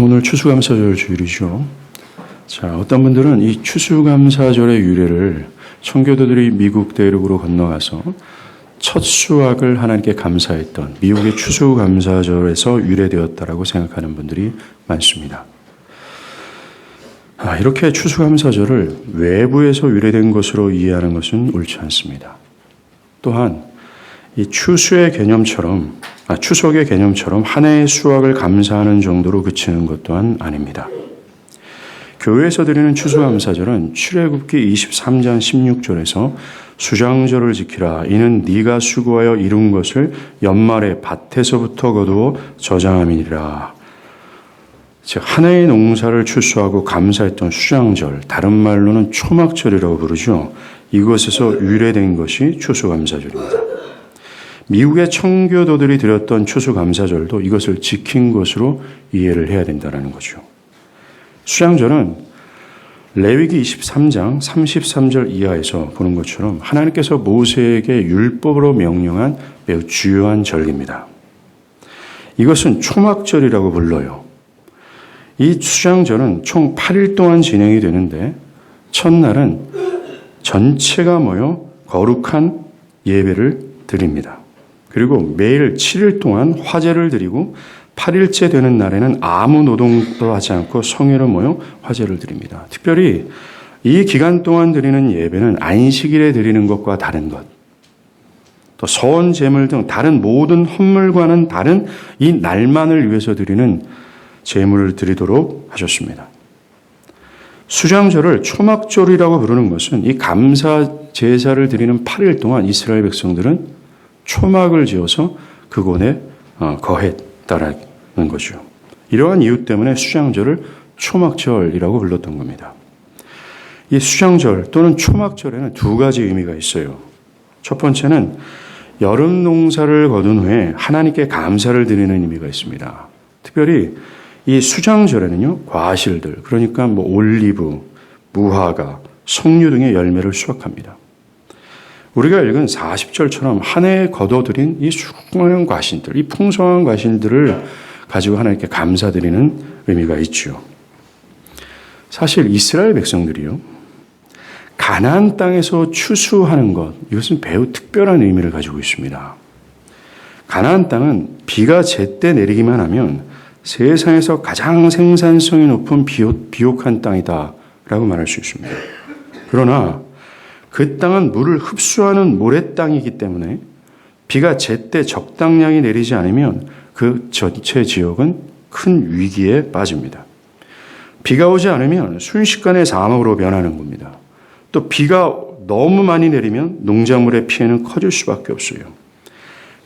오늘 추수감사절 주일이죠. 자, 어떤 분들은 이 추수감사절의 유래를 청교도들이 미국 대륙으로 건너가서 첫 수확을 하나님께 감사했던 미국의 추수감사절에서 유래되었다라고 생각하는 분들이 많습니다. 이렇게 추수감사절을 외부에서 유래된 것으로 이해하는 것은 옳지 않습니다. 또한 이 추석의 개념처럼 한 해의 수확을 감사하는 정도로 그치는 것 또한 아닙니다. 교회에서 드리는 추수감사절은 출애굽기 23장 16절에서 수장절을 지키라. 이는 네가 수고하여 이룬 것을 연말에 밭에서부터 거두어 저장함이니라. 즉 한 해의 농사를 추수하고 감사했던 수장절, 다른 말로는 초막절이라고 부르죠. 이것에서 유래된 것이 추수감사절입니다. 미국의 청교도들이 드렸던 추수감사절도 이것을 지킨 것으로 이해를 해야 된다는 거죠. 수장절은 레위기 23장 33절 이하에서 보는 것처럼 하나님께서 모세에게 율법으로 명령한 매우 주요한 절기입니다. 이것은 초막절이라고 불러요. 이 수장절은 총 8일 동안 진행이 되는데 첫날은 전체가 모여 거룩한 예배를 드립니다. 그리고 매일 7일 동안 화제를 드리고 8일째 되는 날에는 아무 노동도 하지 않고 성회로 모여 화제를 드립니다. 특별히 이 기간 동안 드리는 예배는 안식일에 드리는 것과 다른 것, 또 서원 제물 등 다른 모든 헌물과는 다른 이 날만을 위해서 드리는 제물을 드리도록 하셨습니다. 수장절을 초막절이라고 부르는 것은 이 감사 제사를 드리는 8일 동안 이스라엘 백성들은 초막을 지어서 그곳에 거했다라는 거죠. 이러한 이유 때문에 수장절을 초막절이라고 불렀던 겁니다. 이 수장절 또는 초막절에는 두 가지 의미가 있어요. 첫 번째는 여름 농사를 거둔 후에 하나님께 감사를 드리는 의미가 있습니다. 특별히 이 수장절에는요, 과실들, 그러니까 올리브, 무화과, 석류 등의 열매를 수확합니다. 우리가 읽은 40절처럼 한 해에 거둬들인 이 수많은 과실들, 이 풍성한 과실들을 가지고 하나님께 감사드리는 의미가 있죠. 사실 이스라엘 백성들이요, 가나안 땅에서 추수하는 것, 이것은 매우 특별한 의미를 가지고 있습니다. 가나안 땅은 비가 제때 내리기만 하면 세상에서 가장 생산성이 높은 비옥한 땅이다라고 말할 수 있습니다. 그러나 그 땅은 물을 흡수하는 모래 땅이기 때문에 비가 제때 적당량이 내리지 않으면 그 전체 지역은 큰 위기에 빠집니다. 비가 오지 않으면 순식간에 사막으로 변하는 겁니다. 또 비가 너무 많이 내리면 농작물의 피해는 커질 수밖에 없어요.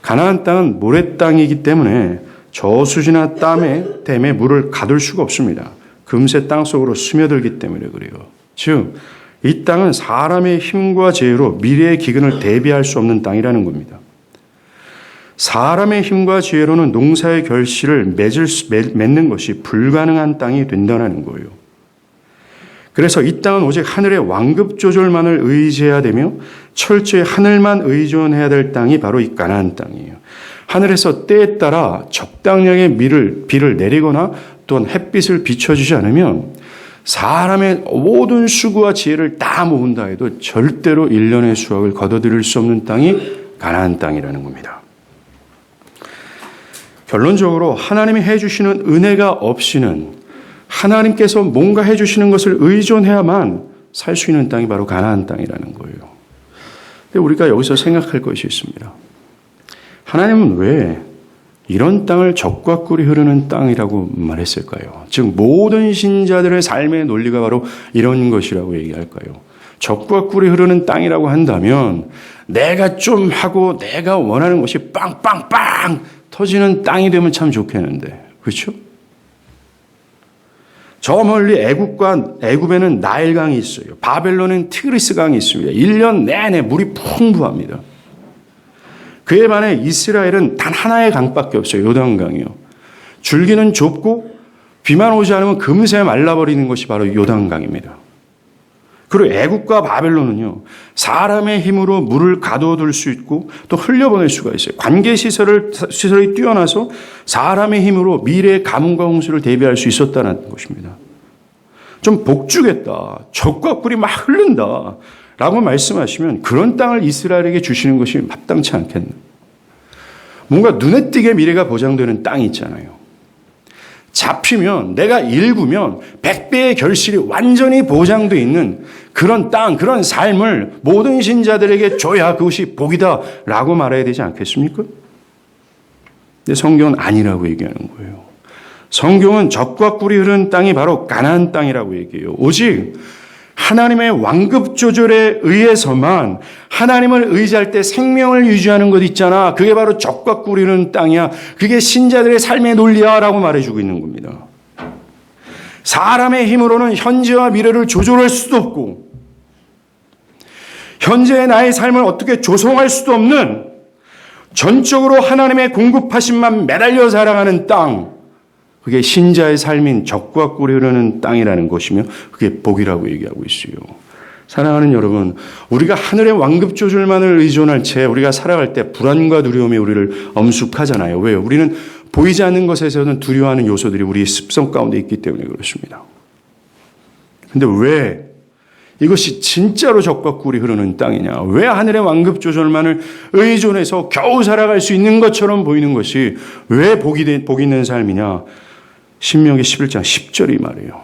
가나안 땅은 모래 땅이기 때문에 저수지나 댐에 물을 가둘 수가 없습니다. 금세 땅속으로 스며들기 때문에 그래요. 즉, 이 땅은 사람의 힘과 지혜로 미래의 기근을 대비할 수 없는 땅이라는 겁니다. 사람의 힘과 지혜로는 농사의 결실을 맺는 것이 불가능한 땅이 된다는 거예요. 그래서 이 땅은 오직 하늘의 완급 조절만을 의지해야 되며 철저히 하늘만 의존해야 될 땅이 바로 이 가나안 땅이에요. 하늘에서 때에 따라 적당량의 비를 내리거나 또는 햇빛을 비춰주지 않으면 사람의 모든 수고와 지혜를 다 모은다 해도 절대로 1년의 수확을 거둬들일 수 없는 땅이 가나안 땅이라는 겁니다. 결론적으로 하나님이 해주시는 은혜가 없이는 하나님께서 뭔가 해주시는 것을 의존해야만 살 수 있는 땅이 바로 가나안 땅이라는 거예요. 근데 우리가 여기서 생각할 것이 있습니다. 하나님은 왜 이런 땅을 적과 꿀이 흐르는 땅이라고 말했을까요? 즉 모든 신자들의 삶의 논리가 바로 이런 것이라고 얘기할까요? 적과 꿀이 흐르는 땅이라고 한다면 내가 좀 하고 내가 원하는 것이 빵빵빵 터지는 땅이 되면 참 좋겠는데, 그렇죠? 저 멀리 애굽에는 나일강이 있어요. 바벨론은 티그리스강이 있습니다. 1년 내내 물이 풍부합니다. 그에 반해 이스라엘은 단 하나의 강밖에 없어요. 요단강이요. 줄기는 좁고 비만 오지 않으면 금세 말라버리는 것이 바로 요단강입니다. 그리고 애국과 바벨론은요, 사람의 힘으로 물을 가둬둘 수 있고 또 흘려보낼 수가 있어요. 시설이 뛰어나서 사람의 힘으로 미래의 가뭄과 홍수를 대비할 수 있었다는 것입니다. 좀 복주겠다, 적과 꿀이 막 흐른다 라고 말씀하시면 그런 땅을 이스라엘에게 주시는 것이 마땅치 않겠나. 뭔가 눈에 띄게 미래가 보장되는 땅이 있잖아요. 잡히면, 내가 일구면 100배의 결실이 완전히 보장되어 있는 그런 땅, 그런 삶을 모든 신자들에게 줘야 그것이 복이다 라고 말해야 되지 않겠습니까? 근데 성경은 아니라고 얘기하는 거예요. 성경은 젖과 꿀이 흐르는 땅이 바로 가나안 땅이라고 얘기해요. 오직 하나님의 완급 조절에 의해서만 하나님을 의지할 때 생명을 유지하는 것 있잖아. 그게 바로 젖과 꿀이 흐르는 땅이야. 그게 신자들의 삶의 논리야 라고 말해주고 있는 겁니다. 사람의 힘으로는 현재와 미래를 조절할 수도 없고 현재의 나의 삶을 어떻게 조성할 수도 없는 전적으로 하나님의 공급하심만 매달려 살아가는 땅, 그게 신자의 삶인 젖과 꿀이 흐르는 땅이라는 것이며 그게 복이라고 얘기하고 있어요. 사랑하는 여러분, 우리가 하늘의 완급 조절만을 의존할 채 우리가 살아갈 때 불안과 두려움이 우리를 엄습하잖아요. 왜요? 우리는 보이지 않는 것에서는 두려워하는 요소들이 우리의 습성 가운데 있기 때문에 그렇습니다. 근데 왜 이것이 진짜로 젖과 꿀이 흐르는 땅이냐? 왜 하늘의 완급 조절만을 의존해서 겨우 살아갈 수 있는 것처럼 보이는 것이 왜 복 있는 삶이냐? 신명기 11장 10절이 말이에요.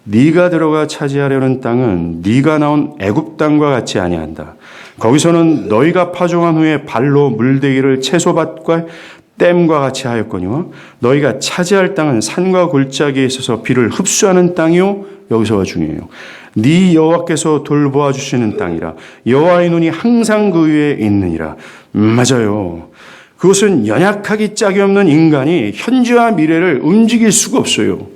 네가 들어가 차지하려는 땅은 네가 나온 애굽 땅과 같지 아니한다. 거기서는 너희가 파종한 후에 발로 물대기를 채소밭과 댐과 같이 하였거니와 너희가 차지할 땅은 산과 골짜기에 있어서 비를 흡수하는 땅이요. 여기서가 중요해요. 네 여호와께서 돌보아 주시는 땅이라. 여호와의 눈이 항상 그 위에 있느니라. 맞아요. 그것은 연약하기 짝이 없는 인간이 현재와 미래를 움직일 수가 없어요.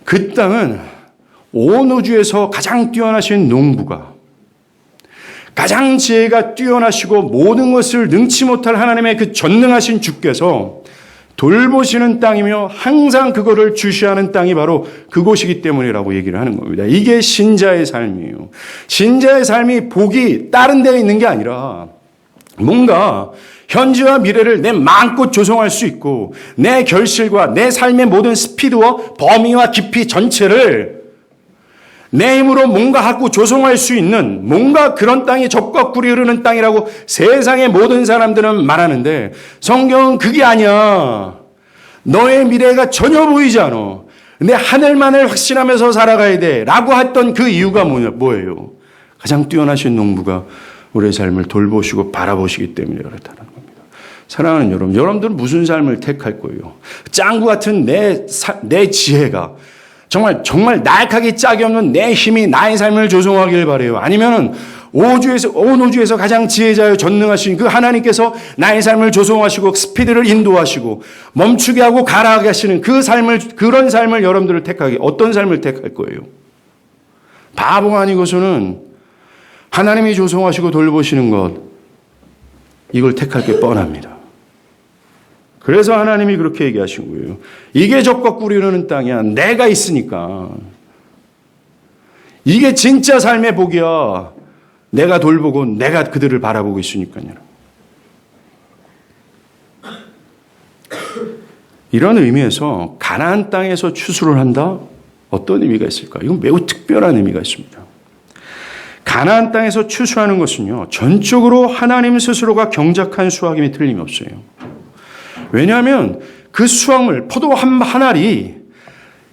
그 땅은 온 우주에서 가장 뛰어나신 농부가, 가장 지혜가 뛰어나시고 모든 것을 능치 못할 하나님의 그 전능하신 주께서 돌보시는 땅이며 항상 그거를 주시하는 땅이 바로 그곳이기 때문이라고 얘기를 하는 겁니다. 이게 신자의 삶이에요. 신자의 삶이 복이 다른 데에 있는 게 아니라 뭔가 현재와 미래를 내 마음껏 조성할 수 있고 내 결실과 내 삶의 모든 스피드와 범위와 깊이 전체를 내 힘으로 뭔가 하고 조성할 수 있는 뭔가 그런 땅이 젖과 꿀이 흐르는 땅이라고 세상의 모든 사람들은 말하는데 성경은 그게 아니야. 너의 미래가 전혀 보이지 않아. 근데 하늘만을 확신하면서 살아가야 돼 라고 했던 그 이유가 뭐예요? 가장 뛰어나신 농부가 우리의 삶을 돌보시고 바라보시기 때문에 그렇다는 겁니다. 사랑하는 여러분, 여러분들은 무슨 삶을 택할 거예요? 짱구 같은 내 지혜가 정말 나약하기 짝이 없는 내 힘이 나의 삶을 조성하길 바래요. 아니면은 온 우주에서 가장 지혜자여 전능하신 그 하나님께서 나의 삶을 조성하시고 스피드를 인도하시고 멈추게 하고 가라하게 하시는 그런 삶을 여러분들을 어떤 삶을 택할 거예요? 바보가 아니고서는 하나님이 조성하시고 돌보시는 것, 이걸 택할 게 뻔합니다. 그래서 하나님이 그렇게 얘기하신 거예요. 이게 젖과 꿀이 흐르는 땅이야. 내가 있으니까. 이게 진짜 삶의 복이야. 내가 돌보고 내가 그들을 바라보고 있으니까요. 이런 의미에서 가나안 땅에서 추수를 한다? 어떤 의미가 있을까? 이건 매우 특별한 의미가 있습니다. 가나안 땅에서 추수하는 것은요, 전적으로 하나님 스스로가 경작한 수확임이 틀림없어요. 왜냐하면 그 수확물, 포도 한 알이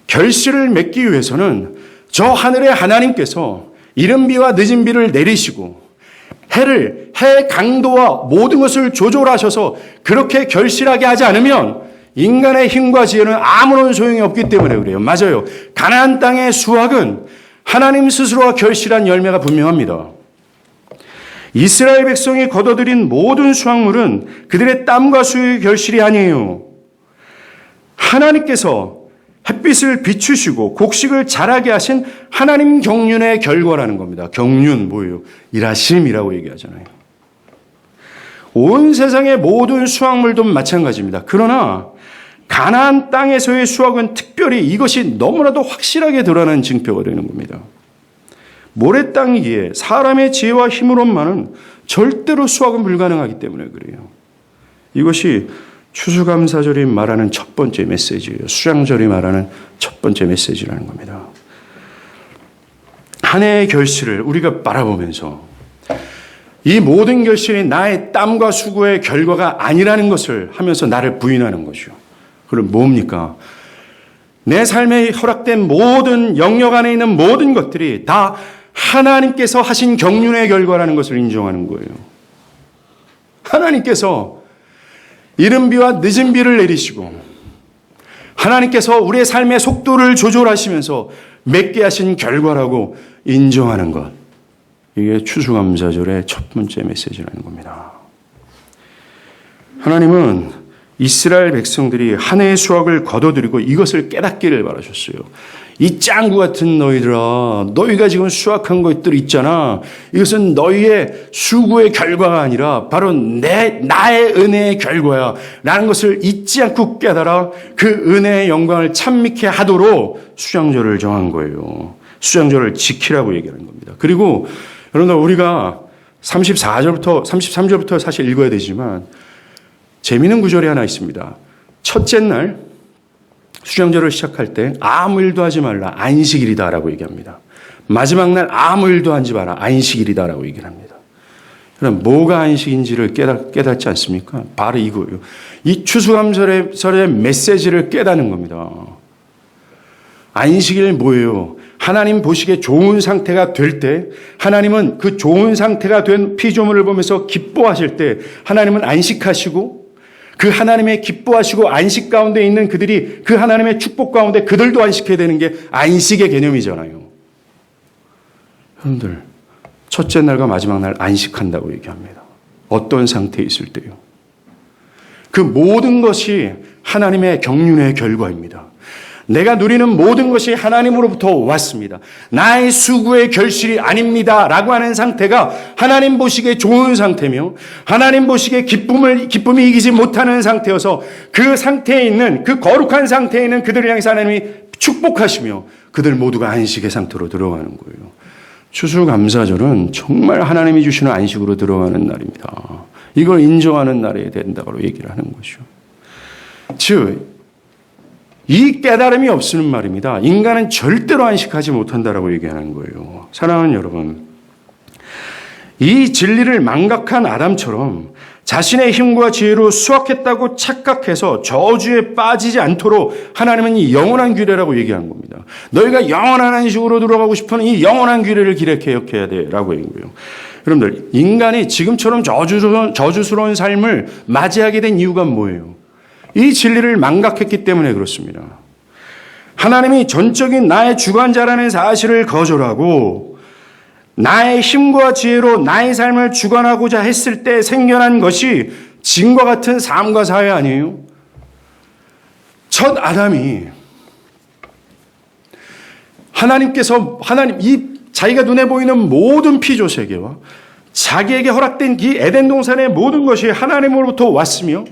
결실을 맺기 위해서는 저 하늘의 하나님께서 이른 비와 늦은 비를 내리시고 해 강도와 모든 것을 조절하셔서 그렇게 결실하게 하지 않으면 인간의 힘과 지혜는 아무런 소용이 없기 때문에 그래요. 맞아요. 가나안 땅의 수확은 하나님 스스로가 결실한 열매가 분명합니다. 이스라엘 백성이 거둬들인 모든 수확물은 그들의 땀과 수의 결실이 아니에요. 하나님께서 햇빛을 비추시고 곡식을 자라게 하신 하나님 경륜의 결과라는 겁니다. 경륜 뭐예요? 일하심이라고 얘기하잖아요. 온 세상의 모든 수확물도 마찬가지입니다. 그러나 가나안 땅에서의 수확은 특별히 이것이 너무나도 확실하게 드러나는 징표가 되는 겁니다. 모래 땅이기에 사람의 지혜와 힘으로만은 절대로 수확은 불가능하기 때문에 그래요. 이것이 추수감사절이 말하는 첫 번째 메시지예요. 수장절이 말하는 첫 번째 메시지라는 겁니다. 한 해의 결실을 우리가 바라보면서 이 모든 결실이 나의 땀과 수고의 결과가 아니라는 것을 하면서 나를 부인하는 것이요. 그럼 뭡니까? 내 삶에 허락된 모든 영역 안에 있는 모든 것들이 다 하나님께서 하신 경륜의 결과라는 것을 인정하는 거예요. 하나님께서 이른 비와 늦은 비를 내리시고 하나님께서 우리의 삶의 속도를 조절하시면서 맺게 하신 결과라고 인정하는 것. 이게 추수감사절의 첫 번째 메시지라는 겁니다. 하나님은 이스라엘 백성들이 한 해의 수확을 거둬들이고 이것을 깨닫기를 바라셨어요. 이 짱구 같은 너희들아, 너희가 지금 수확한 것들 있잖아. 이것은 너희의 수고의 결과가 아니라 바로 나의 은혜의 결과야. 라는 것을 잊지 않고 깨달아 그 은혜의 영광을 찬미케 하도록 수장절을 정한 거예요. 수장절을 지키라고 얘기하는 겁니다. 그리고 여러분들 우리가 34절부터 33절부터 사실 읽어야 되지만 재미있는 구절이 하나 있습니다. 첫째 날 수장절을 시작할 때 아무 일도 하지 말라. 안식일이다라고 얘기합니다. 마지막 날 아무 일도 하지 마라. 안식일이다라고 얘기를 합니다. 그럼 뭐가 안식인지를 깨닫지 않습니까? 바로 이거예요. 이 추수감사절의 메시지를 깨닫는 겁니다. 안식일 뭐예요? 하나님 보시기에 좋은 상태가 될 때 하나님은 그 좋은 상태가 된 피조물을 보면서 기뻐하실 때 하나님은 안식하시고 그 하나님의 기뻐하시고 안식 가운데 있는 그들이 그 하나님의 축복 가운데 그들도 안식해야 되는 게 안식의 개념이잖아요. 여러분들 첫째 날과 마지막 날 안식한다고 얘기합니다. 어떤 상태에 있을 때요? 그 모든 것이 하나님의 경륜의 결과입니다. 내가 누리는 모든 것이 하나님으로부터 왔습니다. 나의 수고의 결실이 아닙니다. 라고 하는 상태가 하나님 보시기에 좋은 상태며 하나님 보시기에 기쁨이 이기지 못하는 상태여서 그 상태에 있는 그 거룩한 상태에 있는 그들을 향해서 하나님이 축복하시며 그들 모두가 안식의 상태로 들어가는 거예요. 추수감사절은 정말 하나님이 주시는 안식으로 들어가는 날입니다. 이걸 인정하는 날이 된다고 얘기를 하는 것이죠. 즉 이 깨달음이 없으면 말입니다. 인간은 절대로 안식하지 못한다라고 얘기하는 거예요. 사랑하는 여러분, 이 진리를 망각한 아담처럼 자신의 힘과 지혜로 수확했다고 착각해서 저주에 빠지지 않도록 하나님은 이 영원한 규례라고 얘기한 겁니다. 너희가 영원한 안식으로 들어가고 싶으면 이 영원한 규례를 기억해야 돼라고 얘기한 거예요. 여러분들, 인간이 지금처럼 저주스러운 삶을 맞이하게 된 이유가 뭐예요? 이 진리를 망각했기 때문에 그렇습니다. 하나님이 전적인 나의 주관자라는 사실을 거절하고 나의 힘과 지혜로 나의 삶을 주관하고자 했을 때 생겨난 것이 진과 같은 삶과 사회 아니에요? 첫 아담이 하나님 자기가 눈에 보이는 모든 피조 세계와 자기에게 허락된 이 에덴 동산의 모든 것이 하나님으로부터 왔으며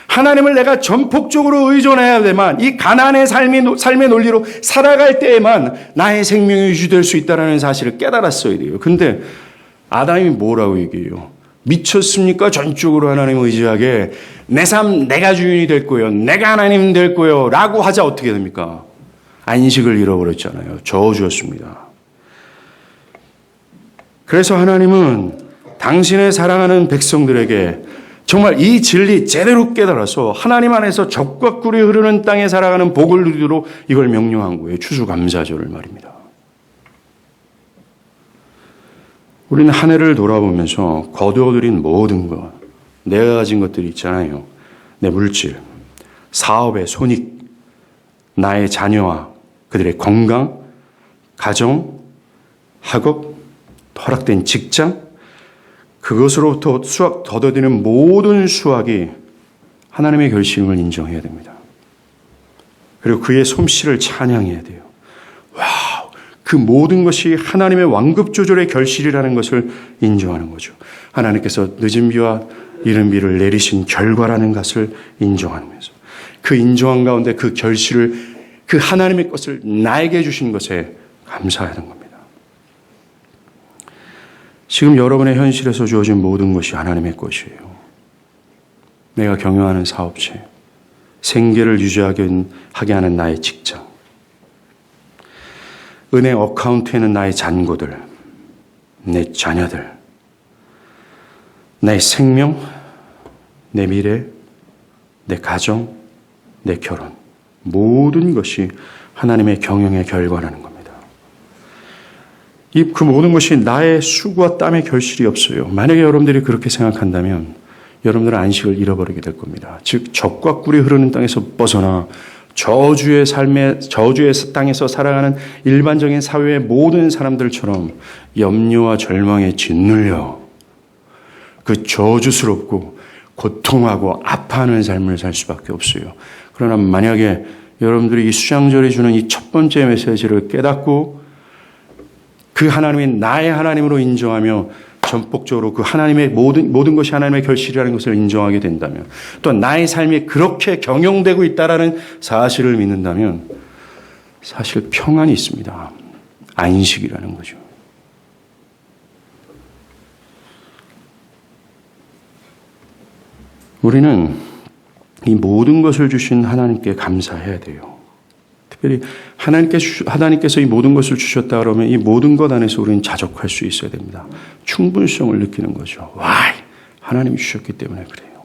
하나님을 내가 전폭적으로 의존해야 되만 이 가난의 삶의 논리로 살아갈 때에만 나의 생명이 유지될 수 있다는 사실을 깨달았어야 돼요. 근데 아담이 뭐라고 얘기해요? 미쳤습니까? 전적으로 하나님을 의지하게 내 삶 내가 주인이 될 거예요. 내가 하나님 될 거예요. 라고 하자 어떻게 됩니까? 안식을 잃어버렸잖아요. 저주였습니다. 그래서 하나님은 당신의 사랑하는 백성들에게 정말 이 진리 제대로 깨달아서 하나님 안에서 적과 꿀이 흐르는 땅에 살아가는 복을 누리도록 이걸 명령한 거예요. 추수감사절을 말입니다. 우리는 한 해를 돌아보면서 거두어들인 모든 것, 내가 가진 것들이 있잖아요. 내 물질, 사업의 손익, 나의 자녀와 그들의 건강, 가정, 학업, 허락된 직장, 그것으로부터 거둬들이는 모든 수확이 하나님의 결심을 인정해야 됩니다. 그리고 그의 솜씨를 찬양해야 돼요. 와우, 그 모든 것이 하나님의 완급조절의 결실이라는 것을 인정하는 거죠. 하나님께서 늦은 비와 이른 비를 내리신 결과라는 것을 인정하면서 그 인정한 가운데 그 결실을 그 하나님의 것을 나에게 주신 것에 감사하는 겁니다. 지금 여러분의 현실에서 주어진 모든 것이 하나님의 것이에요. 내가 경영하는 사업체, 생계를 유지하게 하는 나의 직장, 은행 어카운트에는 나의 잔고들, 내 자녀들, 내 생명, 내 미래, 내 가정, 내 결혼, 모든 것이 하나님의 경영의 결과라는 겁니다. 그 모든 것이 나의 수고와 땀의 결실이 없어요. 만약에 여러분들이 그렇게 생각한다면 여러분들은 안식을 잃어버리게 될 겁니다. 즉 적과 꿀이 흐르는 땅에서 벗어나 저주의 땅에서 살아가는 일반적인 사회의 모든 사람들처럼 염려와 절망에 짓눌려 그 저주스럽고 고통하고 아파하는 삶을 살 수밖에 없어요. 그러나 만약에 여러분들이 이 수장절이 주는 이 첫 번째 메시지를 깨닫고 그 하나님이 나의 하나님으로 인정하며 전폭적으로 그 하나님의 모든 것이 하나님의 결실이라는 것을 인정하게 된다면, 또 나의 삶이 그렇게 경영되고 있다라는 사실을 믿는다면 사실 평안이 있습니다. 안식이라는 거죠. 우리는 이 모든 것을 주신 하나님께 감사해야 돼요. 특별히 하나님께서 이 모든 것을 주셨다 그러면 이 모든 것 안에서 우리는 자족할 수 있어야 됩니다. 충분성을 느끼는 거죠. 와, 하나님이 주셨기 때문에 그래요.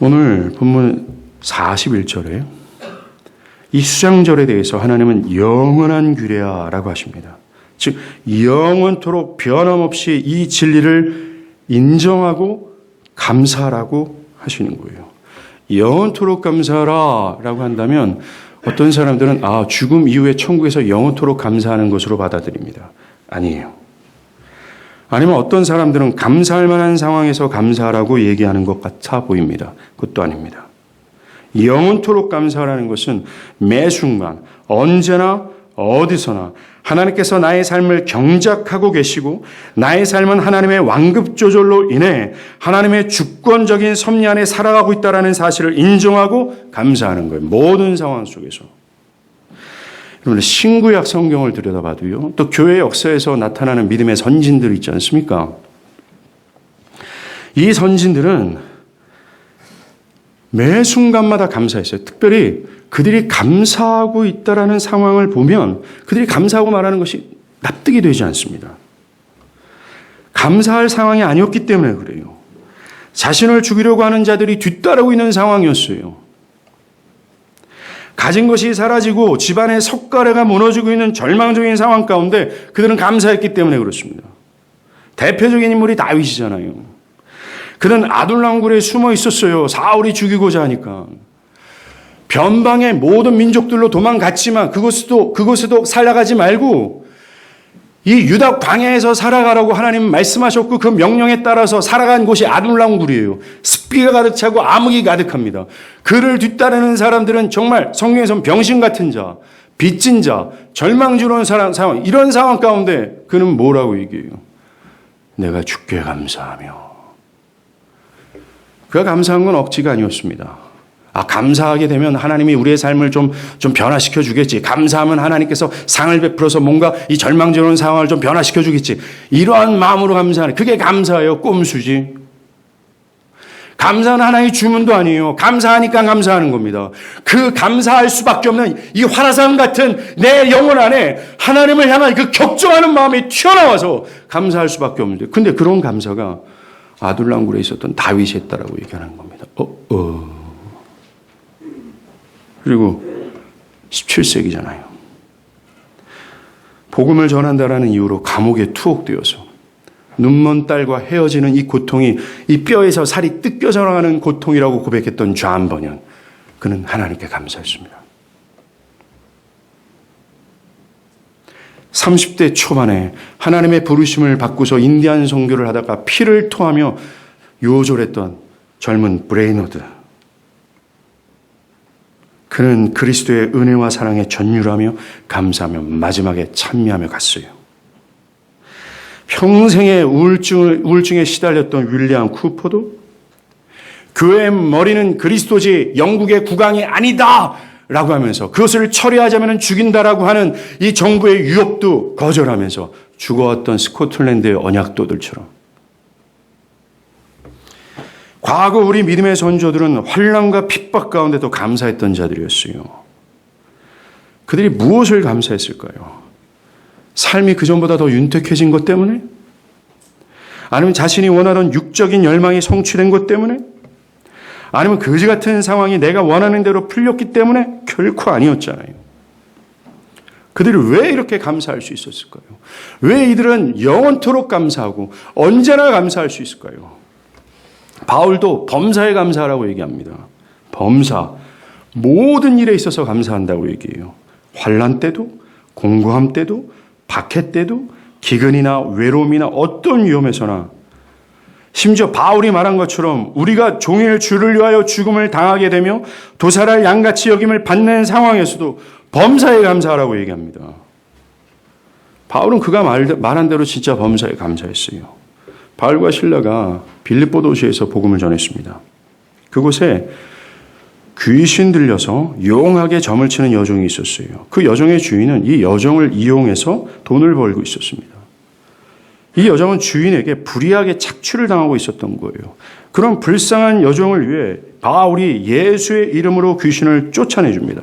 오늘 본문 41절에 이 수장절에 대해서 하나님은 영원한 규례야라고 하십니다. 즉 영원토록 변함없이 이 진리를 인정하고 감사하라고 하시는 거예요. 영원토록 감사하라라고 한다면 어떤 사람들은 죽음 이후에 천국에서 영원토록 감사하는 것으로 받아들입니다. 아니에요. 아니면 어떤 사람들은 감사할 만한 상황에서 감사하라고 얘기하는 것 같아 보입니다. 그것도 아닙니다. 영원토록 감사하라는 것은 매 순간 언제나 어디서나 하나님께서 나의 삶을 경작하고 계시고 나의 삶은 하나님의 완급 조절로 인해 하나님의 주권적인 섭리 안에 살아가고 있다는 사실을 인정하고 감사하는 거예요. 모든 상황 속에서. 여러분 신구약 성경을 들여다봐도요. 또 교회 역사에서 나타나는 믿음의 선진들 있지 않습니까? 이 선진들은 매 순간마다 감사했어요. 특별히 그들이 감사하고 있다라는 상황을 보면 그들이 감사하고 말하는 것이 납득이 되지 않습니다. 감사할 상황이 아니었기 때문에 그래요. 자신을 죽이려고 하는 자들이 뒤따르고 있는 상황이었어요. 가진 것이 사라지고 집안의 석가래가 무너지고 있는 절망적인 상황 가운데 그들은 감사했기 때문에 그렇습니다. 대표적인 인물이 다윗이잖아요. 그는 아둘람굴에 숨어 있었어요. 사울이 죽이고자 하니까. 변방의 모든 민족들로 도망갔지만 그곳에도 살아가지 말고 이 유다 광야에서 살아가라고 하나님 말씀하셨고 그 명령에 따라서 살아간 곳이 아둘람굴이에요. 습기가 가득 차고 암흑이 가득합니다. 그를 뒤따르는 사람들은 정말 성경에서는 병신 같은 자, 빚진 자, 절망스러운 상황, 이런 상황 가운데 그는 뭐라고 얘기해요? 내가 주께 감사하며. 그가 감사한 건 억지가 아니었습니다. 감사하게 되면 하나님이 우리의 삶을 좀 변화시켜 주겠지. 감사하면 하나님께서 상을 베풀어서 뭔가 이 절망스러운 상황을 좀 변화시켜 주겠지. 이러한 마음으로 감사하는, 그게 감사예요. 꼼수지. 감사는 하나의 주문도 아니에요. 감사하니까 감사하는 겁니다. 그 감사할 수밖에 없는 이 화라산 같은 내 영혼 안에 하나님을 향한 그 격정하는 마음이 튀어나와서 감사할 수밖에 없는데, 근데 그런 감사가 아둘람굴에 있었던 다윗이 했다라고 얘기하는 겁니다. 그리고 17세기잖아요. 복음을 전한다라는 이유로 감옥에 투옥되어서 눈먼 딸과 헤어지는 이 고통이 이 뼈에서 살이 뜯겨져 나가는 고통이라고 고백했던 존 버년. 그는 하나님께 감사했습니다. 30대 초반에 하나님의 부르심을 받고서 인디안 선교를 하다가 피를 토하며 요절했던 젊은 브레이너드. 그는 그리스도의 은혜와 사랑에 전율하며 감사하며 마지막에 찬미하며 갔어요. 평생의 우울증에 시달렸던 윌리엄 쿠퍼도 교회의 머리는 그리스도지 영국의 국왕이 아니다 라고 하면서 그것을 처리하자면 죽인다라고 하는 이 정부의 유혹도 거절하면서 죽어왔던 스코틀랜드의 언약도들처럼. 과거 우리 믿음의 선조들은 환난과 핍박 가운데도 감사했던 자들이었어요. 그들이 무엇을 감사했을까요? 삶이 그전보다 더 윤택해진 것 때문에? 아니면 자신이 원하던 육적인 열망이 성취된 것 때문에? 아니면 그지 같은 상황이 내가 원하는 대로 풀렸기 때문에? 결코 아니었잖아요. 그들이 왜 이렇게 감사할 수 있었을까요? 왜 이들은 영원토록 감사하고 언제나 감사할 수 있을까요? 바울도 범사에 감사하라고 얘기합니다. 범사, 모든 일에 있어서 감사한다고 얘기해요. 환난 때도, 공고함 때도, 박해 때도, 기근이나 외로움이나 어떤 위험에서나, 심지어 바울이 말한 것처럼 우리가 종일 주를 위하여 죽음을 당하게 되며 도살할 양같이 여김을 받는 상황에서도 범사에 감사하라고 얘기합니다. 바울은 그가 말한 대로 진짜 범사에 감사했어요. 바울과 실라가 빌립보 도시에서 복음을 전했습니다. 그곳에 귀신 들려서 용하게 점을 치는 여종이 있었어요. 그 여종의 주인은 이 여종을 이용해서 돈을 벌고 있었습니다. 이 여종은 주인에게 불의하게 착취를 당하고 있었던 거예요. 그런 불쌍한 여종을 위해 바울이 예수의 이름으로 귀신을 쫓아내줍니다.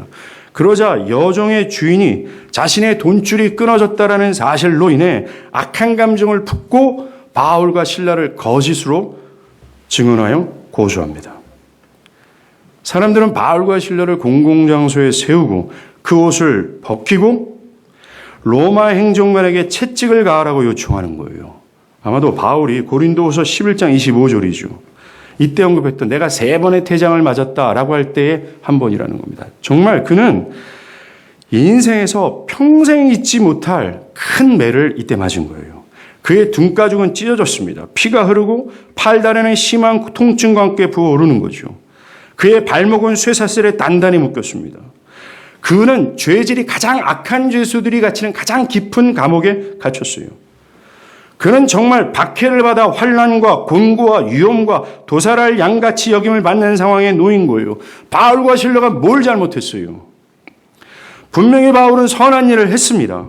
그러자 여종의 주인이 자신의 돈줄이 끊어졌다는 사실로 인해 악한 감정을 품고 바울과 실라를 거짓으로 증언하여 고소합니다. 사람들은 바울과 실라를 공공장소에 세우고 그 옷을 벗기고 로마 행정관에게 채찍을 가하라고 요청하는 거예요. 아마도 바울이 고린도후서 11장 25절이죠. 이때 언급했던 내가 3번의 태장을 맞았다라고 할 때에 한 번이라는 겁니다. 정말 그는 인생에서 평생 잊지 못할 큰 매를 이때 맞은 거예요. 그의 등가죽은 찢어졌습니다. 피가 흐르고 팔다리는 심한 통증과 함께 부어오르는 거죠. 그의 발목은 쇠사슬에 단단히 묶였습니다. 그는 죄질이 가장 악한 죄수들이 갇히는 가장 깊은 감옥에 갇혔어요. 그는 정말 박해를 받아 환난과 곤고와 위험과 도살할 양같이 여김을 받는 상황에 놓인 거예요. 바울과 실라가 뭘 잘못했어요? 분명히 바울은 선한 일을 했습니다.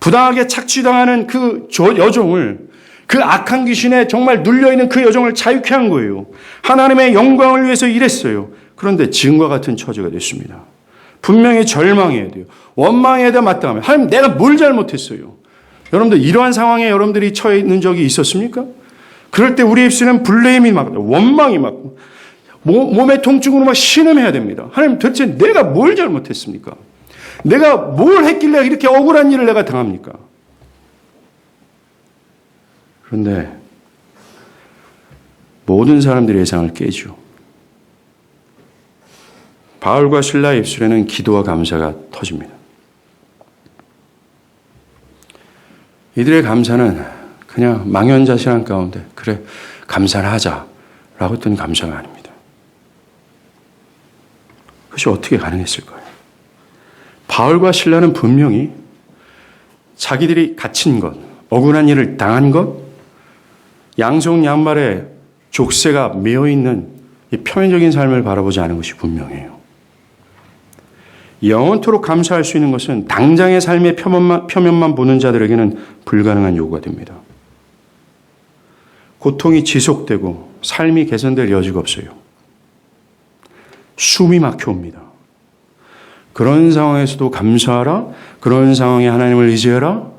부당하게 착취당하는 그 여종을, 그 악한 귀신에 정말 눌려있는 그 여종을 자유케 한 거예요. 하나님의 영광을 위해서 일했어요. 그런데 지금과 같은 처지가 됐습니다. 분명히 절망해야 돼요. 원망해야 돼 마땅하면. 하나님 내가 뭘 잘못했어요? 여러분들 이러한 상황에 여러분들이 처해 있는 적이 있었습니까? 그럴 때 우리 입술은 블레임이 막 원망이 막 몸의 통증으로 막 신음해야 됩니다. 하나님 도대체 내가 뭘 잘못했습니까? 내가 뭘 했길래 이렇게 억울한 일을 내가 당합니까? 그런데 모든 사람들의 예상을 깨죠. 바울과 실라의 입술에는 기도와 감사가 터집니다. 이들의 감사는 그냥 망연자실한 가운데 그래 감사를 하자라고 했던 감사가 아닙니다. 그것이 어떻게 가능했을까요? 바울과 실라는 분명히 자기들이 갇힌 것, 억울한 일을 당한 것, 양손 양발에 족쇄가 매어있는 이 표면적인 삶을 바라보지 않은 것이 분명해요. 영원토록 감사할 수 있는 것은 당장의 삶의 표면만 보는 자들에게는 불가능한 요구가 됩니다. 고통이 지속되고 삶이 개선될 여지가 없어요. 숨이 막혀옵니다. 그런 상황에서도 감사하라. 그런 상황에 하나님을 의지해라.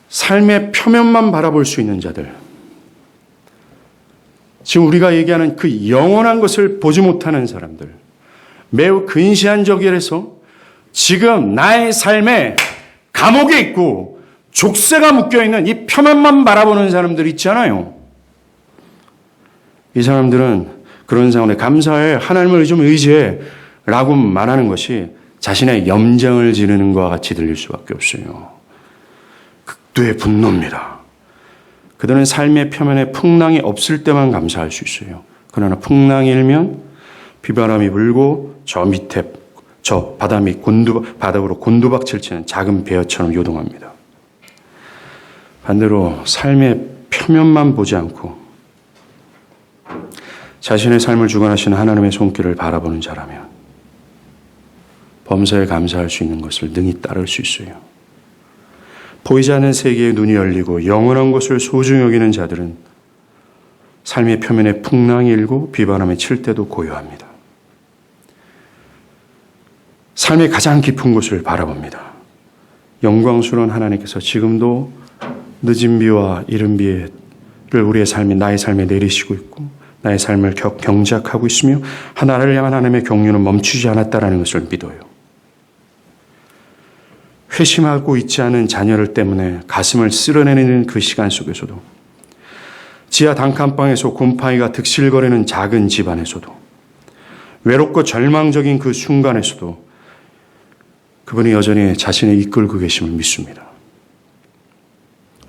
삶의 표면만 바라볼 수 있는 자들. 지금 우리가 얘기하는 그 영원한 것을 보지 못하는 사람들. 매우 근시한 적이라서 지금 나의 삶에 감옥에 있고 족쇄가 묶여있는 이 표면만 바라보는 사람들 있잖아요. 이 사람들은 그런 상황에 감사해, 하나님을 좀 의지해 라고 말하는 것이 자신의 염장을 지르는 것과 같이 들릴 수밖에 없어요. 극도의 분노입니다. 그들은 삶의 표면에 풍랑이 없을 때만 감사할 수 있어요. 그러나 풍랑이 일면 비바람이 불고 저 밑에 저 바다 밑 바닥으로 곤두박질 치는 작은 배어처럼 요동합니다. 반대로 삶의 표면만 보지 않고 자신의 삶을 주관하시는 하나님의 손길을 바라보는 자라면 범사에 감사할 수 있는 것을 능히 따를 수 있어요. 보이지 않는 세계에 눈이 열리고 영원한 것을 소중히 여기는 자들은 삶의 표면에 풍랑이 일고 비바람에 칠 때도 고요합니다. 삶의 가장 깊은 곳을 바라봅니다. 영광스러운 하나님께서 지금도 늦은 비와 이른 비를 우리의 삶에, 나의 삶에 내리시고 있고 나의 삶을 경작하고 있으며 하나님을 향한 하나님의 경륜은 멈추지 않았다라는 것을 믿어요. 회심하고 있지 않은 자녀를 때문에 가슴을 쓸어내는 그 시간 속에서도, 지하 단칸방에서 곰팡이가 득실거리는 작은 집안에서도, 외롭고 절망적인 그 순간에서도 그분이 여전히 자신을 이끌고 계심을 믿습니다.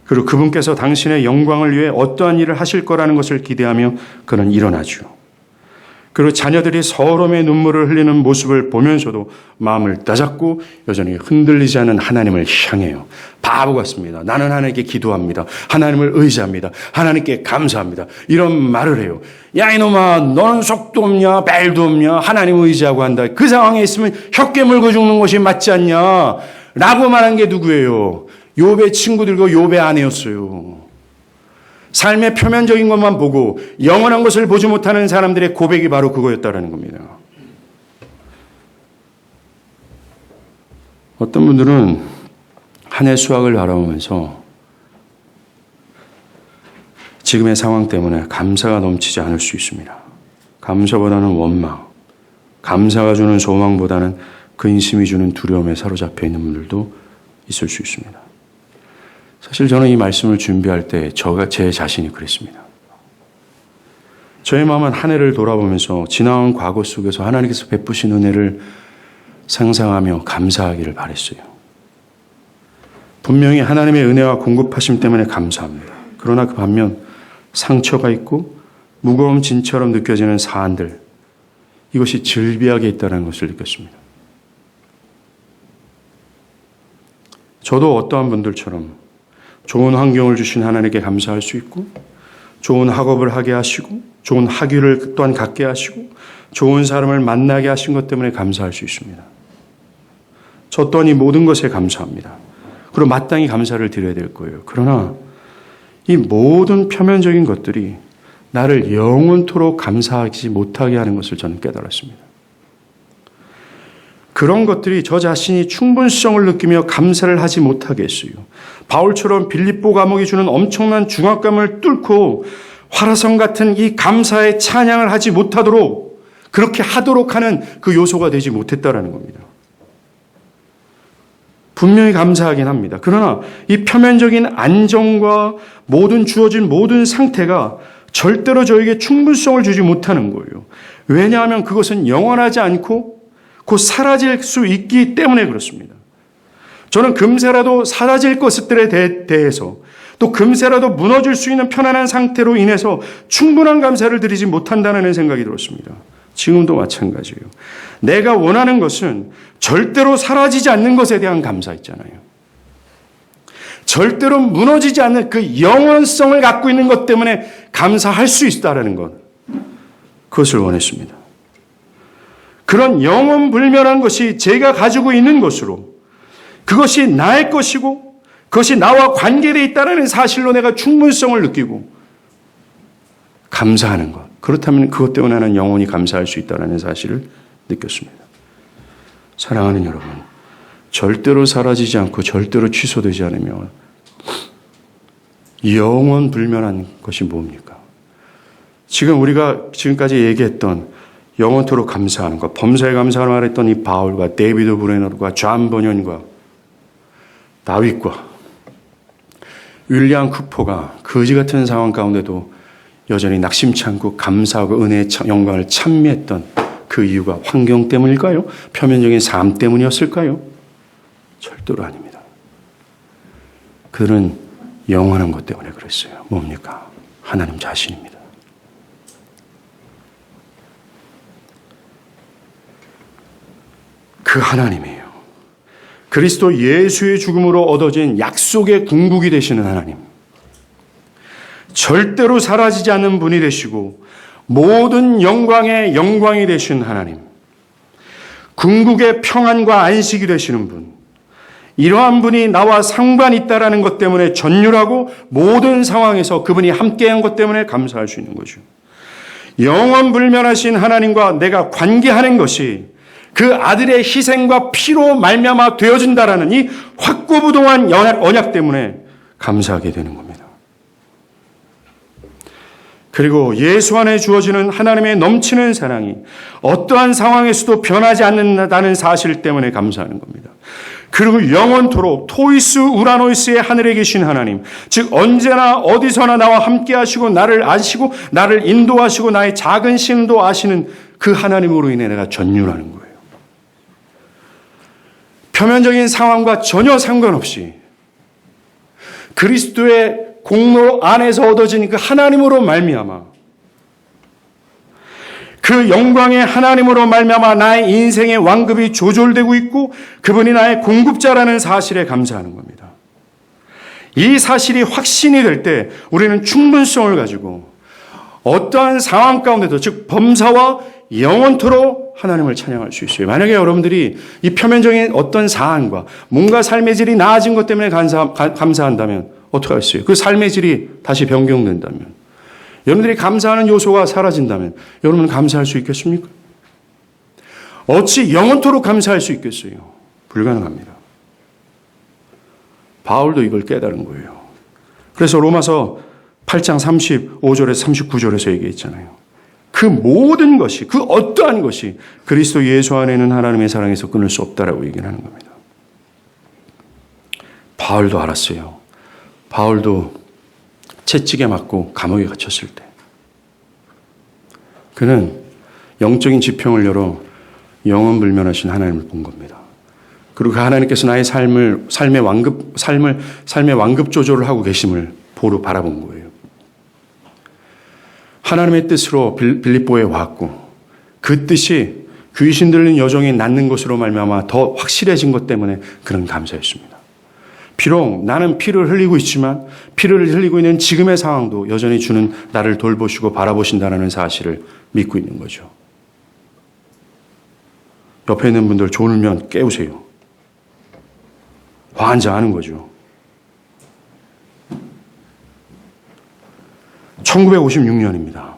그리고 그분께서 당신의 영광을 위해 어떠한 일을 하실 거라는 것을 기대하며 그는 일어나죠. 그리고 자녀들이 서러움의 눈물을 흘리는 모습을 보면서도 마음을 다잡고 여전히 흔들리지 않은 하나님을 향해요. 바보 같습니다. 나는 하나님께 기도합니다. 하나님을 의지합니다. 하나님께 감사합니다. 이런 말을 해요. 야 이놈아, 너는 속도 없냐, 벨도 없냐, 하나님 의지하고 한다. 그 상황에 있으면 혀깨 물고 죽는 것이 맞지 않냐 라고 말한 게 누구예요? 욥의 친구들과 욥의 아내였어요. 삶의 표면적인 것만 보고 영원한 것을 보지 못하는 사람들의 고백이 바로 그거였다라는 겁니다. 어떤 분들은 한 해 수확을 바라보면서 지금의 상황 때문에 감사가 넘치지 않을 수 있습니다. 감사보다는 원망, 감사가 주는 소망보다는 근심이 주는 두려움에 사로잡혀 있는 분들도 있을 수 있습니다. 사실 저는 이 말씀을 준비할 때 제 자신이 그랬습니다. 저의 마음은 한 해를 돌아보면서 지나온 과거 속에서 하나님께서 베푸신 은혜를 상상하며 감사하기를 바랬어요. 분명히 하나님의 은혜와 공급하심 때문에 감사합니다. 그러나 그 반면 상처가 있고 무거운 진처럼 느껴지는 사안들, 이것이 즐비하게 있다는 것을 느꼈습니다. 저도 어떠한 분들처럼 좋은 환경을 주신 하나님께 감사할 수 있고, 좋은 학업을 하게 하시고, 좋은 학위를 또한 갖게 하시고, 좋은 사람을 만나게 하신 것 때문에 감사할 수 있습니다. 저 또한 이 모든 것에 감사합니다. 그리고 마땅히 감사를 드려야 될 거예요. 그러나 이 모든 표면적인 것들이 나를 영원토록 감사하지 못하게 하는 것을 저는 깨달았습니다. 그런 것들이 저 자신이 충분성을 느끼며 감사를 하지 못하게 했어요. 바울처럼 빌립보 감옥이 주는 엄청난 중압감을 뚫고 화라성 같은 이 감사의 찬양을 하지 못하도록, 그렇게 하도록 하는 그 요소가 되지 못했다라는 겁니다. 분명히 감사하긴 합니다. 그러나 이 표면적인 안정과 주어진 모든 상태가 절대로 저에게 충분성을 주지 못하는 거예요. 왜냐하면 그것은 영원하지 않고 곧 사라질 수 있기 때문에 그렇습니다. 저는 금세라도 사라질 것들에 대해서, 또 금세라도 무너질 수 있는 편안한 상태로 인해서 충분한 감사를 드리지 못한다는 생각이 들었습니다. 지금도 마찬가지예요. 내가 원하는 것은 절대로 사라지지 않는 것에 대한 감사 있잖아요. 절대로 무너지지 않는 그 영원성을 갖고 있는 것 때문에 감사할 수 있다는 것, 그것을 원했습니다. 그런 영원불멸한 것이 제가 가지고 있는 것으로, 그것이 나의 것이고 그것이 나와 관계되어 있다는 사실로 내가 충분성을 느끼고 감사하는 것, 그렇다면 그것 때문에 나는 영원히 감사할 수 있다는 사실을 느꼈습니다. 사랑하는 여러분, 절대로 사라지지 않고 절대로 취소되지 않으며 영원불멸한 것이 뭡니까? 지금 우리가 지금까지 얘기했던 영원토록 감사하는 것, 범사에 감사를 말했던 이 바울과 데이비드 브레너과 존 버년과 다윗과 윌리엄 쿠퍼가 거지 같은 상황 가운데도 여전히 낙심치 않고 감사하고 은혜의 영광을 찬미했던 그 이유가 환경 때문일까요? 표면적인 삶 때문이었을까요? 절대로 아닙니다. 그들은 영원한 것 때문에 그랬어요. 뭡니까? 하나님 자신입니다. 그 하나님이에요. 그리스도 예수의 죽음으로 얻어진 약속의 궁극이 되시는 하나님. 절대로 사라지지 않는 분이 되시고 모든 영광의 영광이 되신 하나님. 궁극의 평안과 안식이 되시는 분. 이러한 분이 나와 상관이 있다라는 것 때문에 전율하고 모든 상황에서 그분이 함께한 것 때문에 감사할 수 있는 거죠. 영원불면하신 하나님과 내가 관계하는 것이 그 아들의 희생과 피로 말미암아 되어진다라는 이 확고부동한 언약 때문에 감사하게 되는 겁니다. 그리고 예수 안에 주어지는 하나님의 넘치는 사랑이 어떠한 상황에서도 변하지 않는다는 사실 때문에 감사하는 겁니다. 그리고 영원토록 토이스 우라노이스의 하늘에 계신 하나님, 즉 언제나 어디서나 나와 함께 하시고 나를 아시고 나를 인도하시고 나의 작은 신도 아시는 그 하나님으로 인해 내가 전율하는 거예요. 표면적인 상황과 전혀 상관없이 그리스도의 공로 안에서 얻어진 그 하나님으로 말미암아 그 영광의 하나님으로 말미암아 나의 인생의 완급이 조절되고 있고 그분이 나의 공급자라는 사실에 감사하는 겁니다. 이 사실이 확신이 될 때 우리는 충분성을 가지고 어떠한 상황 가운데도 즉 범사와 영원토록 하나님을 찬양할 수 있어요. 만약에 여러분들이 이 표면적인 어떤 사안과 뭔가 삶의 질이 나아진 것 때문에 감사한다면 어떻게 하겠어요? 그 삶의 질이 다시 변경된다면, 여러분들이 감사하는 요소가 사라진다면 여러분은 감사할 수 있겠습니까? 어찌 영원토록 감사할 수 있겠어요? 불가능합니다. 바울도 이걸 깨달은 거예요. 그래서 로마서 8장 35절에서 39절에서 얘기했잖아요. 그 모든 것이, 그 어떠한 것이 그리스도 예수 안에 있는 하나님의 사랑에서 끊을 수 없다라고 얘기를 하는 겁니다. 바울도 알았어요. 바울도 채찍에 맞고 감옥에 갇혔을 때 그는 영적인 지평을 열어 영원불면하신 하나님을 본 겁니다. 그리고 그 하나님께서 나의 삶의 완급 조절을 하고 계심을 보러 바라본 거예요. 하나님의 뜻으로 빌립보에 왔고 그 뜻이 귀신 들린 여종이 낳는 것으로 말미암아 더 확실해진 것 때문에 그는 감사했습니다. 비록 나는 피를 흘리고 있지만 피를 흘리고 있는 지금의 상황도 여전히 주는 나를 돌보시고 바라보신다는 사실을 믿고 있는 거죠. 옆에 있는 분들 졸면 깨우세요. 환장하는 거죠. 1956년입니다.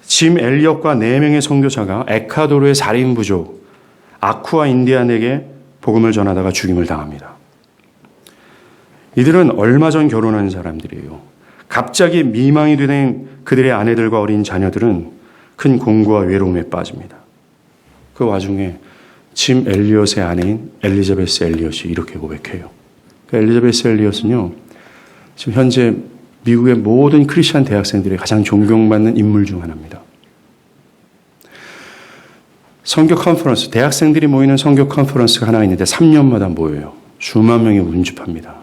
짐 엘리엇과 4명의 선교사가 에콰도르의 살인 부족 아쿠아 인디안에게 복음을 전하다가 죽임을 당합니다. 이들은 얼마 전 결혼한 사람들이에요. 갑자기 미망이 된 그들의 아내들과 어린 자녀들은 큰 공고와 외로움에 빠집니다. 그 와중에 짐 엘리엇의 아내인 엘리자베스 엘리엇이 이렇게 고백해요. 엘리자베스 엘리엇은요, 지금 현재 미국의 모든 크리스찬 대학생들의 가장 존경받는 인물 중 하나입니다. 선교 컨퍼런스, 대학생들이 모이는 선교 컨퍼런스가 하나 있는데 3년마다 모여요. 수만 명이 운집합니다.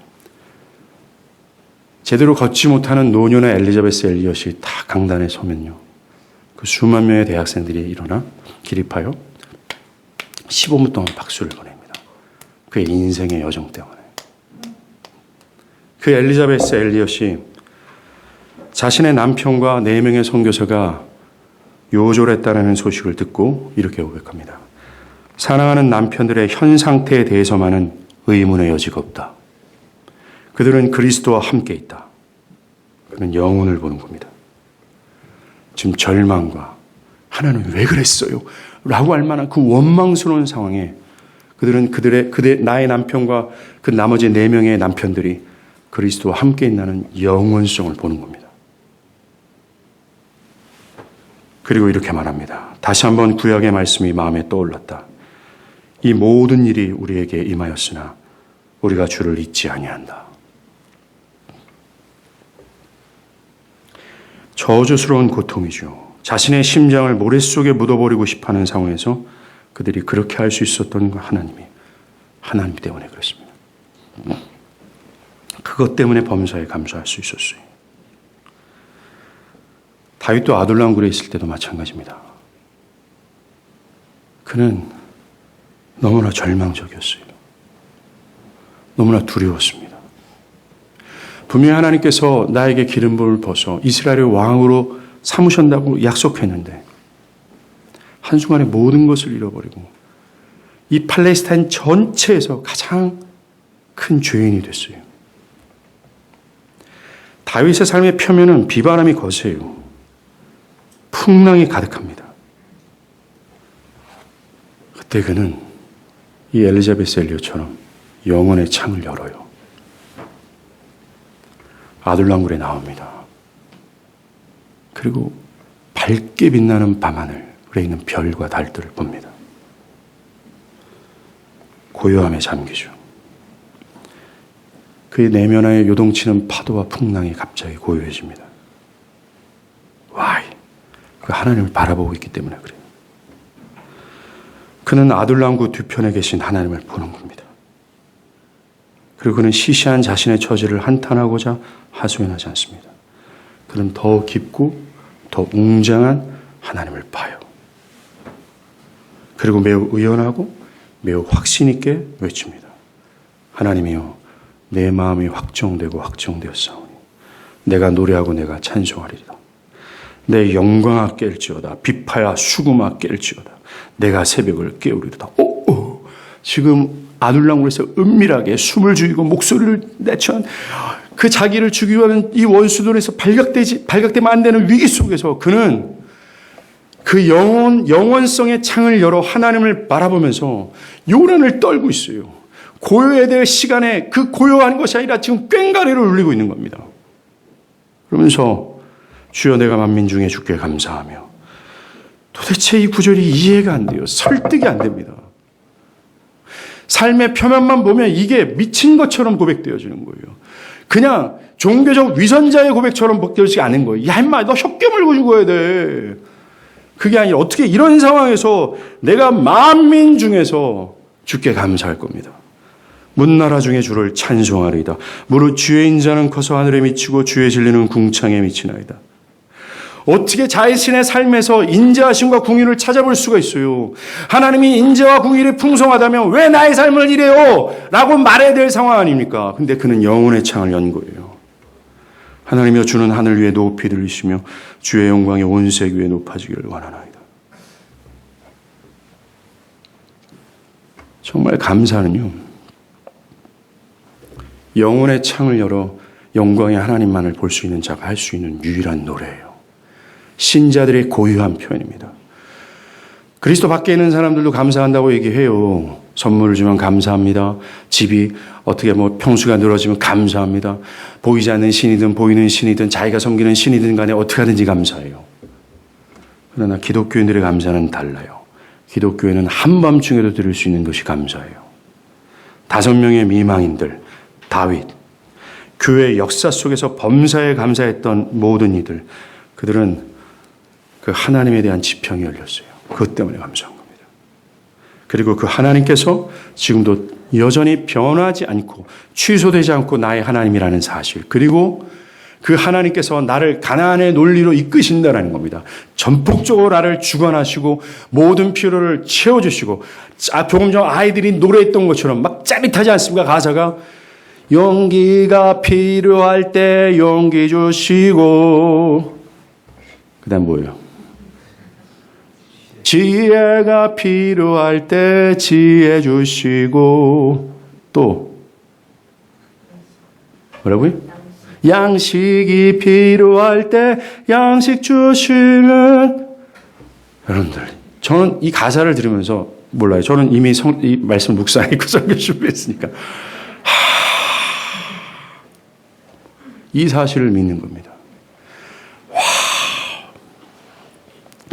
제대로 걷지 못하는 노년의 엘리자베스 엘리엇이 다 강단에 서면요, 그 수만 명의 대학생들이 일어나 기립하여 15분 동안 박수를 보냅니다. 그의 인생의 여정 때문에. 그 엘리자베스 엘리엇이 자신의 남편과 4명의 선교사가 요절했다는 소식을 듣고 이렇게 고백합니다. 사랑하는 남편들의 현 상태에 대해서만은 의문의 여지가 없다. 그들은 그리스도와 함께 있다. 그는 영혼을 보는 겁니다. 지금 절망과 하나님 왜 그랬어요? 라고 할 만한 그 원망스러운 상황에 그들은 나의 남편과 그 나머지 4명의 남편들이 그리스도와 함께 있다는 영원성을 보는 겁니다. 그리고 이렇게 말합니다. 다시 한번 구약의 말씀이 마음에 떠올랐다. 이 모든 일이 우리에게 임하였으나 우리가 주를 잊지 아니한다. 저주스러운 고통이죠. 자신의 심장을 모래속에 묻어버리고 싶어하는 상황에서 그들이 그렇게 할 수 있었던 하나님 때문에 그렇습니다. 그것 때문에 범사에 감사할 수 있었어요. 다윗도 아둘람굴에 있을 때도 마찬가지입니다. 그는 너무나 절망적이었어요. 너무나 두려웠습니다. 분명히 하나님께서 나에게 기름부음을 부어서 이스라엘의 왕으로 삼으신다고 약속했는데 한순간에 모든 것을 잃어버리고 이 팔레스타인 전체에서 가장 큰 죄인이 됐어요. 다윗의 삶의 표면은 비바람이 거세요. 풍랑이 가득합니다. 그때 그는 이 엘리자베스 엘리ot처럼 영혼의 창을 열어요. 아둘람굴에 나옵니다. 그리고 밝게 빛나는 밤하늘에 있는 별과 달들을 봅니다. 고요함에 잠기죠. 그의 내면하에 요동치는 파도와 풍랑이 갑자기 고요해집니다. Why? 그 하나님을 바라보고 있기 때문에 그래요. 그는 아둘람굴 뒤편에 계신 하나님을 보는 겁니다. 그리고 그는 시시한 자신의 처지를 한탄하고자 하소연하지 않습니다. 그는 더 깊고 더 웅장한 하나님을 봐요. 그리고 매우 의연하고 매우 확신 있게 외칩니다. 하나님이여, 내 마음이 확정되고 확정되었사오니 내가 노래하고 내가 찬송하리이다. 내 영광아 깰지어다. 비파야 수금아 깰지어다. 내가 새벽을 깨우리로다. 지금 아둘람굴에서 은밀하게 숨을 죽이고 목소리를 내쳐 그 자기를 죽이려 하는 이 원수들에서 발각되면 안 되는 위기 속에서 그는 그 영원성의 창을 열어 하나님을 바라보면서 요란을 떨고 있어요. 고요해야 될 시간에 그 고요한 것이 아니라 지금 꽹과리를 울리고 있는 겁니다. 그러면서 주여 내가 만민 중에 주께 감사하며, 도대체 이 구절이 이해가 안 돼요. 설득이 안 됩니다. 삶의 표면만 보면 이게 미친 것처럼 고백되어지는 거예요. 그냥 종교적 위선자의 고백처럼 복되어지지 않은 거예요. 야 임마 너 혓겨 물고 죽어야 돼. 그게 아니라 어떻게 이런 상황에서 내가 만민 중에서 주께 감사할 겁니다. 문나라 중에 주를 찬송하리이다. 무릇 주의 인자는 커서 하늘에 미치고 주의 진리는 궁창에 미치나이다. 어떻게 자신의 삶에서 인자하심과 궁유를 찾아볼 수가 있어요? 하나님이 인자와 궁유를 풍성하다면 왜 나의 삶을 이래요? 라고 말해야 될 상황 아닙니까? 근데 그는 영혼의 창을 연 거예요. 하나님이여 주는 하늘 위에 높이 들리시며 주의 영광이 온 색 위에 높아지기를 원하나이다. 정말 감사는요, 영혼의 창을 열어 영광의 하나님만을 볼 수 있는 자가 할 수 있는 유일한 노래예요. 신자들의 고유한 표현입니다. 그리스도 밖에 있는 사람들도 감사한다고 얘기해요. 선물을 주면 감사합니다. 집이 어떻게 평수가 늘어지면 감사합니다. 보이지 않는 신이든 보이는 신이든 자기가 섬기는 신이든 간에 어떻게 하든지 감사해요. 그러나 기독교인들의 감사는 달라요. 기독교회는 한밤중에도 드릴 수 있는 것이 감사예요. 5명의 미망인들, 다윗, 교회 역사 속에서 범사에 감사했던 모든 이들, 그들은 그 하나님에 대한 지평이 열렸어요. 그것 때문에 감사한 겁니다. 그리고 그 하나님께서 지금도 여전히 변하지 않고 취소되지 않고 나의 하나님이라는 사실, 그리고 그 하나님께서 나를 가나안의 논리로 이끄신다는 겁니다. 전폭적으로 나를 주관하시고 모든 필요를 채워주시고, 조금 전 아이들이 노래했던 것처럼 막 짜릿하지 않습니까? 가사가 용기가 필요할 때 용기 주시고, 그 다음 뭐예요? 지혜가 필요할 때 지혜 주시고, 또 뭐라고요? 양식이 필요할 때 양식 주시는. 여러분들, 저는 이 가사를 들으면서 몰라요. 저는 이미 이 말씀 묵상했고 설교 준비했으니까 이 사실을 믿는 겁니다.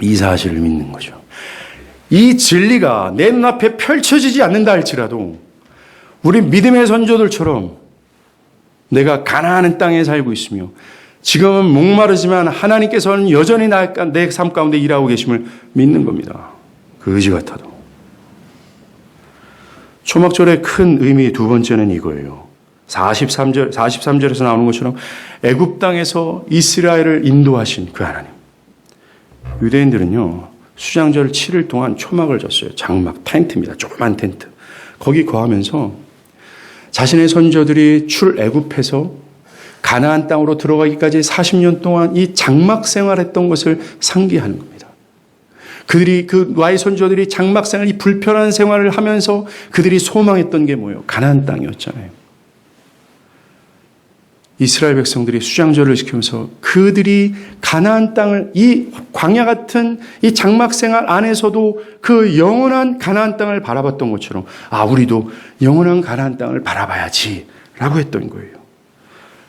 이 사실을 믿는 거죠. 이 진리가 내 눈앞에 펼쳐지지 않는다 할지라도 우리 믿음의 선조들처럼 내가 가나안 땅에 살고 있으며 지금은 목마르지만 하나님께서는 여전히 내 삶 가운데 일하고 계심을 믿는 겁니다. 그 의지 같아도. 초막절의 큰 의미 두 번째는 이거예요. 43절에서 나오는 것처럼 애굽 땅에서 이스라엘을 인도하신 그 하나님. 유대인들은요, 수장절 7일 동안 초막을 졌어요. 장막, 텐트입니다. 조그만 텐트. 거기 거하면서 자신의 선조들이 출애굽해서 가나안 땅으로 들어가기까지 40년 동안 이 장막 생활했던 것을 상기하는 겁니다. 그들이 나의 선조들이 장막생활 이 불편한 생활을 하면서 그들이 소망했던 게 뭐예요? 가나안 땅이었잖아요. 이스라엘 백성들이 수장절을 지키면서 그들이 가나안 땅을 이 광야 같은 이 장막생활 안에서도 그 영원한 가나안 땅을 바라봤던 것처럼 우리도 영원한 가나안 땅을 바라봐야지라고 했던 거예요.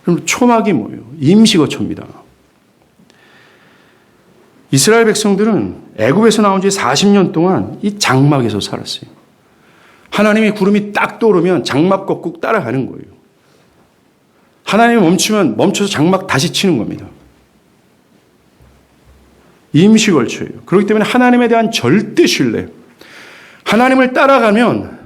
그럼 초막이 뭐예요? 임시거처입니다. 이스라엘 백성들은 애굽에서 나온 지 40년 동안 이 장막에서 살았어요. 하나님의 구름이 딱 떠오르면 장막 걷고 따라가는 거예요. 하나님이 멈추면 멈춰서 장막 다시 치는 겁니다. 임시걸초예요. 그렇기 때문에 하나님에 대한 절대 신뢰. 하나님을 따라가면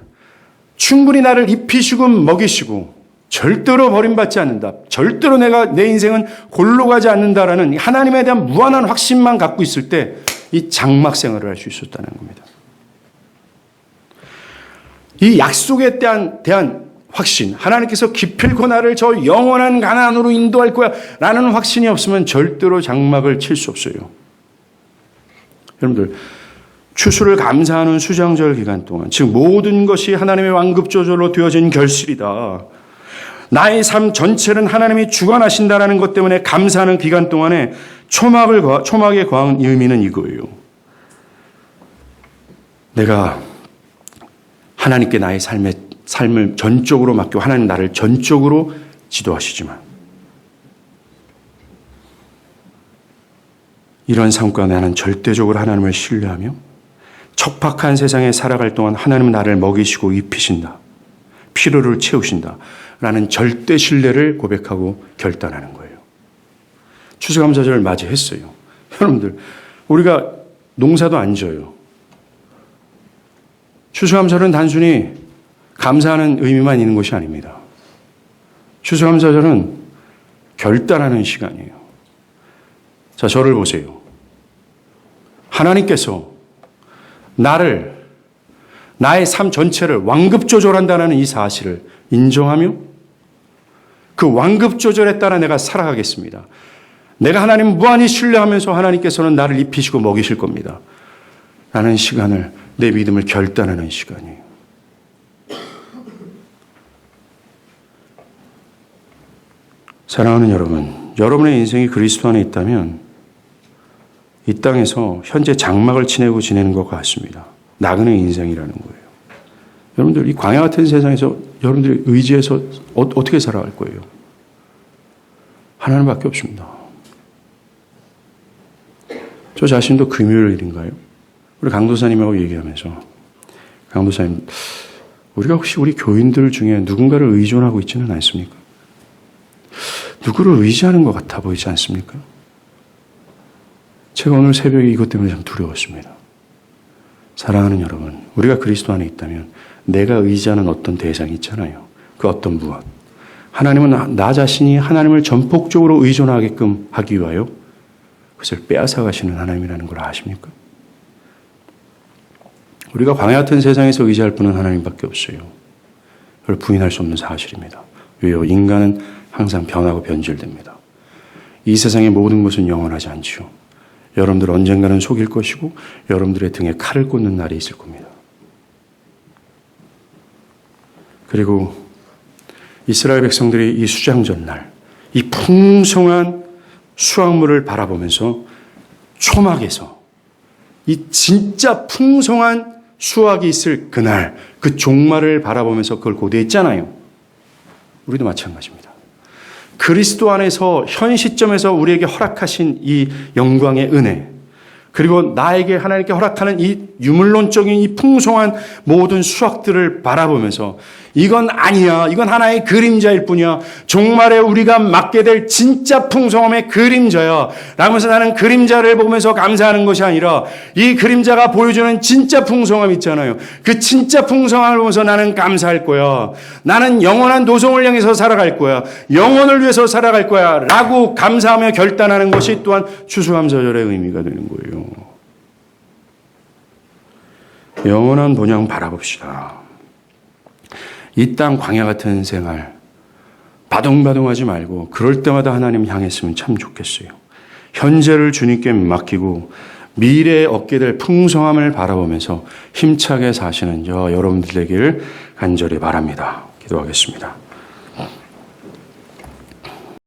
충분히 나를 입히시고 먹이시고 절대로 버림받지 않는다. 절대로 내 인생은 골로 가지 않는다라는 하나님에 대한 무한한 확신만 갖고 있을 때 이 장막 생활을 할 수 있었다는 겁니다. 이 약속에 대한 확신, 하나님께서 기필코 나를 저 영원한 가나안으로 인도할 거야 라는 확신이 없으면 절대로 장막을 칠 수 없어요. 여러분들, 추수를 감사하는 수장절 기간 동안 즉 모든 것이 하나님의 완급조절로 되어진 결실이다. 나의 삶 전체는 하나님이 주관하신다는 것 때문에 감사하는 기간 동안에 초막에 거한 의미는 이거예요. 내가 하나님께 나의 삶을 전적으로 맡기고 하나님 나를 전적으로 지도하시지만 이런 삶 가운데 나는 절대적으로 하나님을 신뢰하며 척박한 세상에 살아갈 동안 하나님은 나를 먹이시고 입히신다. 필요를 채우신다. 라는 절대 신뢰를 고백하고 결단하는 거예요. 추수감사절을 맞이했어요. 여러분들, 우리가 농사도 안 져요. 추수감사절은 단순히 감사하는 의미만 있는 것이 아닙니다. 추수감사절은 결단하는 시간이에요. 자, 저를 보세요. 하나님께서 나의 삶 전체를 완급조절한다는 이 사실을 인정하며 그 완급조절에 따라 내가 살아가겠습니다. 내가 하나님 무한히 신뢰하면서 하나님께서는 나를 입히시고 먹이실 겁니다. 라는 시간을, 내 믿음을 결단하는 시간이에요. 사랑하는 여러분, 여러분의 인생이 그리스도 안에 있다면 이 땅에서 현재 장막을 지내고 지내는 것 같습니다. 나그네 인생이라는 거예요. 여러분들, 이 광야 같은 세상에서 여러분들이 의지해서 어떻게 살아갈 거예요? 하나님밖에 없습니다. 저 자신도 금요일인가요? 우리 강도사님하고 얘기하면서, 강도사님, 우리가 혹시 우리 교인들 중에 누군가를 의존하고 있지는 않습니까? 누구를 의지하는 것 같아 보이지 않습니까? 제가 오늘 새벽에 이것 때문에 참 두려웠습니다. 사랑하는 여러분, 우리가 그리스도 안에 있다면 내가 의지하는 어떤 대상이 있잖아요. 그 어떤 무엇. 하나님은 나 자신이 하나님을 전폭적으로 의존하게끔 하기 위하여 그것을 빼앗아 가시는 하나님이라는 걸 아십니까? 우리가 광야 같은 세상에서 의지할 분은 하나님밖에 없어요. 그걸 부인할 수 없는 사실입니다. 왜요? 인간은 항상 변하고 변질됩니다. 이 세상의 모든 것은 영원하지 않지요. 여러분들 언젠가는 속일 것이고 여러분들의 등에 칼을 꽂는 날이 있을 겁니다. 그리고 이스라엘 백성들이 이 수장전날, 이 풍성한 수확물을 바라보면서 초막에서 이 진짜 풍성한 수확이 있을 그날, 그 종말을 바라보면서 그걸 고대했잖아요. 우리도 마찬가지입니다. 그리스도 안에서 현 시점에서 우리에게 허락하신 이 영광의 은혜, 그리고 나에게 하나님께 허락하는 이 유물론적인 이 풍성한 모든 수확들을 바라보면서 이건 아니야, 이건 하나의 그림자일 뿐이야, 종말에 우리가 맞게 될 진짜 풍성함의 그림자야 라면서 나는 그림자를 보면서 감사하는 것이 아니라 이 그림자가 보여주는 진짜 풍성함 있잖아요. 그 진짜 풍성함을 보면서 나는 감사할 거야, 나는 영원한 노송을 향해서 살아갈 거야, 영원을 위해서 살아갈 거야 라고 감사하며 결단하는 것이 또한 추수감사절의 의미가 되는 거예요. 영원한 본향 바라봅시다. 이 땅 광야 같은 생활 바둥바둥하지 말고 그럴 때마다 하나님 향했으면 참 좋겠어요. 현재를 주님께 맡기고 미래에 얻게 될 풍성함을 바라보면서 힘차게 사시는 여러분들 되길 간절히 바랍니다. 기도하겠습니다.